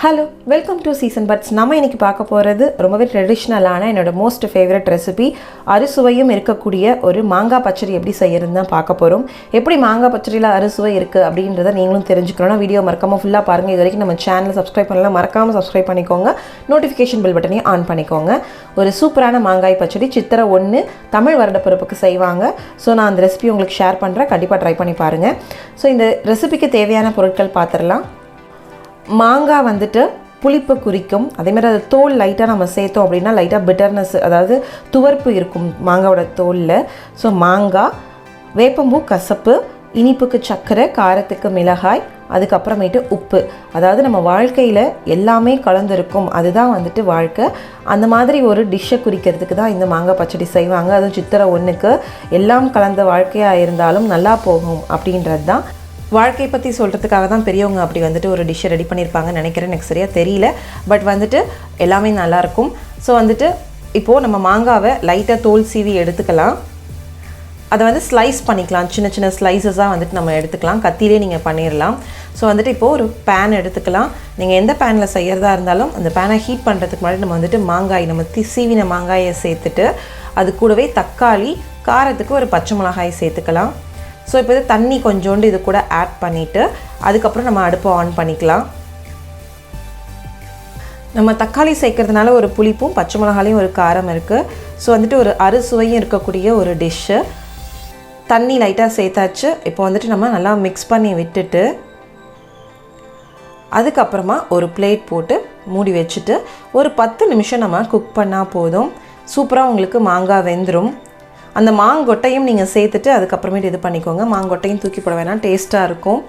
Hello, welcome to seasonbuds. நம்ம இன்னைக்கு பார்க்க போறது ரொம்பவே ட்ரெடிஷனலான என்னோட மோஸ்ட் ஃபேவரட் ரெசிபி அறுசுவையும் இருக்கக்கூடிய ஒரு மாங்காய் பச்சடி எப்படி செய்யறதுன்னு தான் பார்க்க போறோம். எப்படி மாங்காய் பச்சடில அறுசுவை இருக்கு அப்படின்றத நீங்களும் தெரிஞ்சுக்கணும்னா வீடியோ மறக்காம ஃபுல்லா பாருங்க. இதுவரைக்கும் நம்ம சேனலை சப்ஸ்கிரைப் பண்ணலாம், மறக்காம சப்ஸ்கிரைப் பண்ணிக்கோங்க. நோட்டிஃபிகேஷன் பெல் பட்டனையும் ஆன் பண்ணிக்கோங்க. ஒரு சூப்பரான மாங்காய் பச்சடி சித்திரை 1 தமிழ் வருடப்பிறப்புக்கு செய்வாங்க. ஸோ நான் அந்த ரெசிபி உங்களுக்கு ஷேர் பண்ணுறேன், கண்டிப்பாக ட்ரை பண்ணி பாருங்கள். ஸோ இந்த ரெசிபிக்கு தேவையான பொருட்கள் பார்த்துடலாம். மாங்காய் வந்துட்டு புளிப்பு குறிக்கும், அதேமாதிரி அது தோல் லைட்டாக நம்ம சேர்த்தோம் அப்படின்னா லைட்டாக பிட்டர்னஸ், அதாவது துவர்ப்பு இருக்கும் மாங்காயோட தோலில். ஸோ மாங்காய், வேப்பம்பூ கசப்பு, இனிப்புக்கு சர்க்கரை, காரத்துக்கு மிளகாய், அதுக்கப்புறமேட்டு உப்பு. அதாவது நம்ம வாழ்க்கையில் எல்லாமே கலந்துருக்கும், அதுதான் வந்துட்டு வாழ்க்கை. அந்த மாதிரி ஒரு டிஷ்ஷை குறிக்கிறதுக்கு தான் இந்த மாங்காய் பச்சடி செய்வாங்க. அதுவும் சித்திரை 1க்கு எல்லாம் கலந்த வாழ்க்கையாக இருந்தாலும் நல்லா போகும் அப்படின்றது தான். வாழ்க்கையை பற்றி சொல்கிறதுக்காக தான் பெரியவங்க அப்படி வந்துட்டு ஒரு டிஷ்ஷை ரெடி பண்ணியிருப்பாங்கன்னு நினைக்கிறேன், எனக்கு சரியாக தெரியல. பட் வந்துட்டு எல்லாமே நல்லாயிருக்கும். ஸோ வந்துட்டு இப்போது நம்ம மாங்காவை லைட்டாக தோல் சீவி எடுத்துக்கலாம். அதை வந்து ஸ்லைஸ் பண்ணிக்கலாம், சின்ன சின்ன ஸ்லைசஸாக வந்துட்டு நம்ம எடுத்துக்கலாம். கத்திலே நீங்கள் பண்ணிடலாம். ஸோ வந்துட்டு இப்போது ஒரு பேன் எடுத்துக்கலாம். நீங்கள் எந்த பேனில் செய்கிறதா இருந்தாலும் அந்த பேனை ஹீட் பண்ணுறதுக்கு முன்னாடி நம்ம வந்துட்டு மாங்காய், நம்ம சீவின மாங்காயை சேர்த்துட்டு அது கூடவே தக்காளி, காரத்துக்கு ஒரு பச்சை மிளகாய் சேர்த்துக்கலாம். ஸோ இப்போ இது தண்ணி கொஞ்சோண்டு இது கூட ஆட் பண்ணிவிட்டு அதுக்கப்புறம் நம்ம அடுப்பை ஆன் பண்ணிக்கலாம். நம்ம தக்காளி சேர்க்கறதுனால ஒரு புளிப்பும் பச்சை மிளகாலையும் ஒரு காரம் இருக்குது. ஸோ வந்துட்டு ஒரு அறுசுவையும் இருக்கக்கூடிய ஒரு டிஷ்ஷு. தண்ணி லைட்டாக சேர்த்தாச்சு. இப்போ வந்துட்டு நம்ம நல்லா மிக்ஸ் பண்ணி விட்டுட்டு அதுக்கப்புறமா ஒரு பிளேட் போட்டு மூடி வச்சுட்டு ஒரு 10 நிமிஷம் நம்ம குக் பண்ணால் போதும். சூப்பராக உங்களுக்கு மாங்காய் வெந்துடும். அந்த மாங்கொட்டையும் நீங்கள் சேர்த்துட்டு அதுக்கப்புறமேட்டு இது பண்ணிக்கோங்க. மாங்கொட்டையும் தூக்கி போட வேணாம், டேஸ்ட்டாக இருக்கும்.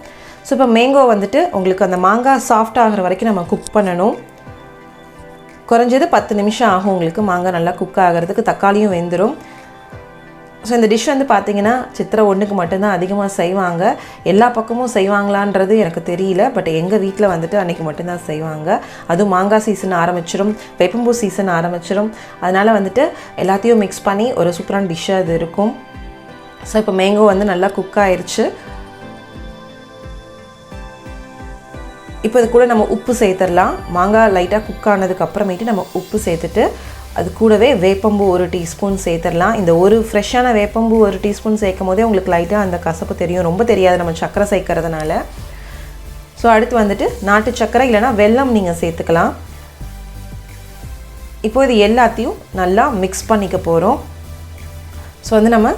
ஸோ இப்போ மேங்கோ வந்துட்டு உங்களுக்கு அந்த மாங்காய் சாஃப்ட் ஆகிற வரைக்கும் நம்ம குக் பண்ணணும். குறைஞ்சது 10 நிமிஷம் ஆகும் உங்களுக்கு மாங்காய் நல்லா குக் ஆகிறதுக்கு, தக்காளியும் வெந்துடும். ஸோ இந்த டிஷ் வந்து பார்த்திங்கன்னா சித்திரை 1க்கு மட்டும்தான் அதிகமாக செய்வாங்க. எல்லா பக்கமும் செய்வாங்களான்றது எனக்கு தெரியல. பட் எங்கள் வீட்டில் வந்துட்டு அன்றைக்கி மட்டும்தான் செய்வாங்க. அதுவும் மாங்காய் சீசன் ஆரம்பிச்சிடும், வேப்பம்பூ சீசன் ஆரம்பிச்சிடும். அதனால் வந்துட்டு எல்லாத்தையும் மிக்ஸ் பண்ணி ஒரு சூப்பரான டிஷ்ஷாக அது இருக்கும். ஸோ இப்போ மேங்கோ வந்து நல்லா குக் ஆயிடுச்சு. இப்போ இது கூட நம்ம உப்பு சேர்த்துடலாம். மாங்காய் லைட்டாக குக் ஆனதுக்கு அப்புறமேட்டு நம்ம உப்பு சேர்த்துட்டு அது கூடவே வேப்பம்பூ 1 டீஸ்பூன் சேர்த்துடலாம். இந்த ஒரு ஃப்ரெஷ்ஷான வேப்பம்பூ 1 டீஸ்பூன் சேர்க்கும் போதே உங்களுக்கு லைட்டாக அந்த கசப்பு தெரியும், ரொம்ப தெரியாது நம்ம சர்க்கரை சேர்க்கறதுனால. ஸோ அடுத்து வந்துட்டு நாட்டு சர்க்கரை இல்லைனா வெல்லம் நீங்கள் சேர்த்துக்கலாம். இப்போ இது எல்லாத்தையும் நல்லா மிக்ஸ் பண்ணிக்க போகிறோம். ஸோ வந்து நம்ம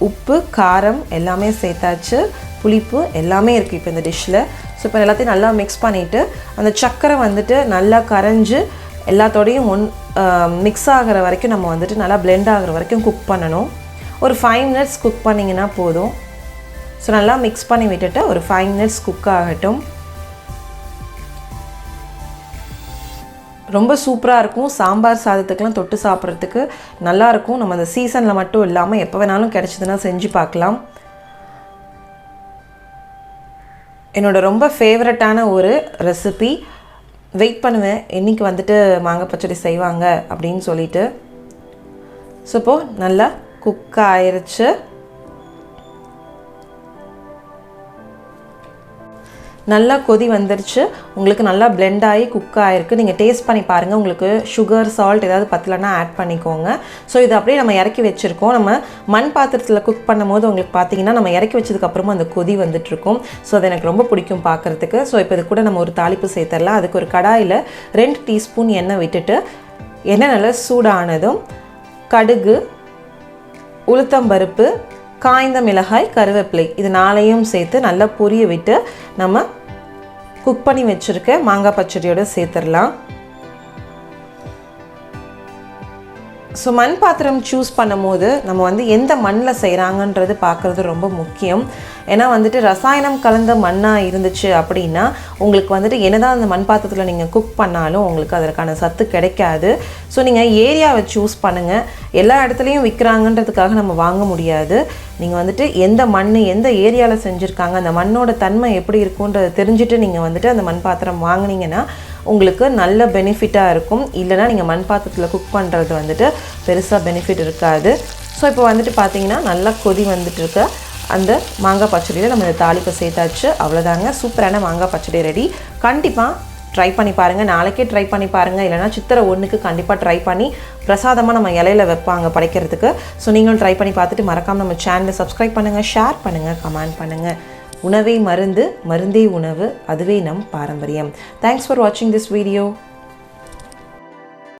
உப்பு, காரம் எல்லாமே சேர்த்தாச்சு, புளிப்பு எல்லாமே இருக்குது இப்போ இந்த டிஷ்ஷில். ஸோ இப்போ எல்லாத்தையும் நல்லா மிக்ஸ் பண்ணிவிட்டு அந்த சர்க்கரை வந்துட்டு நல்லா கரைஞ்சி எல்லாத்தோடையும் மிக்ஸ் ஆகிற வரைக்கும் நம்ம வந்துட்டு நல்லா பிளெண்ட் ஆகிற வரைக்கும் குக் பண்ணணும். ஒரு 5 மினிட்ஸ் குக் பண்ணிங்கன்னா போதும். ஸோ நல்லா மிக்ஸ் பண்ணி விட்டுட்டு ஒரு 5 மினிட்ஸ் குக் ஆகட்டும். ரொம்ப சூப்பராக இருக்கும். சாம்பார் சாதத்துக்கெலாம் தொட்டு சாப்பிட்றதுக்கு நல்லாயிருக்கும். நம்ம அந்த சீசனில் மட்டும் இல்லாமல் எப்போ வேணாலும் கிடச்சிதுன்னா செஞ்சு பார்க்கலாம். என்னோட ரொம்ப ஃபேவரட்டான ஒரு ரெசிபி. வெயிட் பண்ணுவேன் என்றைக்கு வந்துட்டு மாங்காய் பச்சடி செய்வாங்க அப்படின்னு சொல்லிட்டு. ஸோ இப்போது நல்லா குக் ஆயிருச்சு. நல்லா கொதி வந்துருச்சு, உங்களுக்கு நல்லா பிளெண்ட் ஆகி குக் ஆகிருக்கு. நீங்கள் டேஸ்ட் பண்ணி பாருங்கள், உங்களுக்கு சுகர், சால்ட் ஏதாவது பத்தலைன்னா ஆட் பண்ணிக்கோங்க. ஸோ இது அப்படியே நம்ம இறக்கி வச்சுருக்கோம். நம்ம மண் பாத்திரத்தில் குக் பண்ணும் போது உங்களுக்கு பார்த்தீங்கன்னா நம்ம இறக்கி வச்சதுக்கப்புறமா அந்த கொதி வந்துட்டுருக்கும். ஸோ அது எனக்கு ரொம்ப பிடிக்கும் பார்க்குறதுக்கு. ஸோ இப்போ இது கூட நம்ம ஒரு தாளிப்பு சேர்த்துடலாம். அதுக்கு ஒரு கடாயில் 2 டீஸ்பூன் எண்ணெய் விட்டுட்டு எண்ணெய் நல்லா சூடானதும் கடுகு, உளுத்தம்பருப்பு, காய்ந்த மிளகாய், கருவேப்பிலை இது 4ஐயும் சேர்த்து நல்லா பொரிய விட்டு நம்ம குக் பண்ணி வச்சுருக்க மாங்காய் பச்சடியோடு சேர்த்துடலாம். ஸோ மண் பாத்திரம் சூஸ் பண்ணும் போது நம்ம வந்து எந்த மண்ணில் செய்கிறாங்கன்றது பார்க்குறது ரொம்ப முக்கியம். ஏன்னா வந்துட்டு ரசாயனம் கலந்த மண்ணாக இருந்துச்சு அப்படின்னா உங்களுக்கு வந்துட்டு என்னதான் அந்த மண் பாத்திரத்தில் நீங்கள் குக் பண்ணாலும் உங்களுக்கு அதற்கான சத்து கிடைக்காது. ஸோ நீங்கள் ஏரியாவை சூஸ் பண்ணுங்கள். எல்லா இடத்துலையும் விற்கிறாங்கன்றதுக்காக நம்ம வாங்க முடியாது. நீங்கள் வந்துட்டு எந்த மண், எந்த ஏரியாவில் செஞ்சுருக்காங்க, அந்த மண்ணோட தன்மை எப்படி இருக்குன்றதை தெரிஞ்சுட்டு நீங்கள் வந்துட்டு அந்த மண் பாத்திரம் வாங்கினீங்கன்னா உங்களுக்கு நல்ல பெனிஃபிட்டாக இருக்கும். இல்லைனா நீங்கள் மண் பாத்திரத்தில் குக் பண்ணுறது வந்துட்டு பெருசாக பெனிஃபிட் இருக்காது. ஸோ இப்போ வந்துட்டு பார்த்தீங்கன்னா நல்லா கொதி வந்துட்டுருக்கு. அந்த மாங்காய் பச்சடியில் நம்ம இந்த தாளிப்பை சேர்த்தாச்சு. அவ்வளோதாங்க, சூப்பரான மாங்காய் பச்சடி ரெடி. கண்டிப்பாக ட்ரை பண்ணி பாருங்கள். நாளைக்கே ட்ரை பண்ணி பாருங்கள். இல்லைனா சித்திரை 1க்கு கண்டிப்பாக ட்ரை பண்ணி பிரசாதமாக நம்ம இலையில வைப்பாங்க படைக்கிறதுக்கு. ஸோ நீங்களும் ட்ரை பண்ணி பார்த்துட்டு மறக்காமல் நம்ம சேனலை சப்ஸ்கிரைப் பண்ணுங்கள், ஷேர் பண்ணுங்கள், கமெண்ட் பண்ணுங்கள். உணவே மருந்து, மருந்தே உணவு, அதுவே நம் பாரம்பரியம். தேங்க்ஸ் ஃபார் வாட்சிங் திஸ் வீடியோ.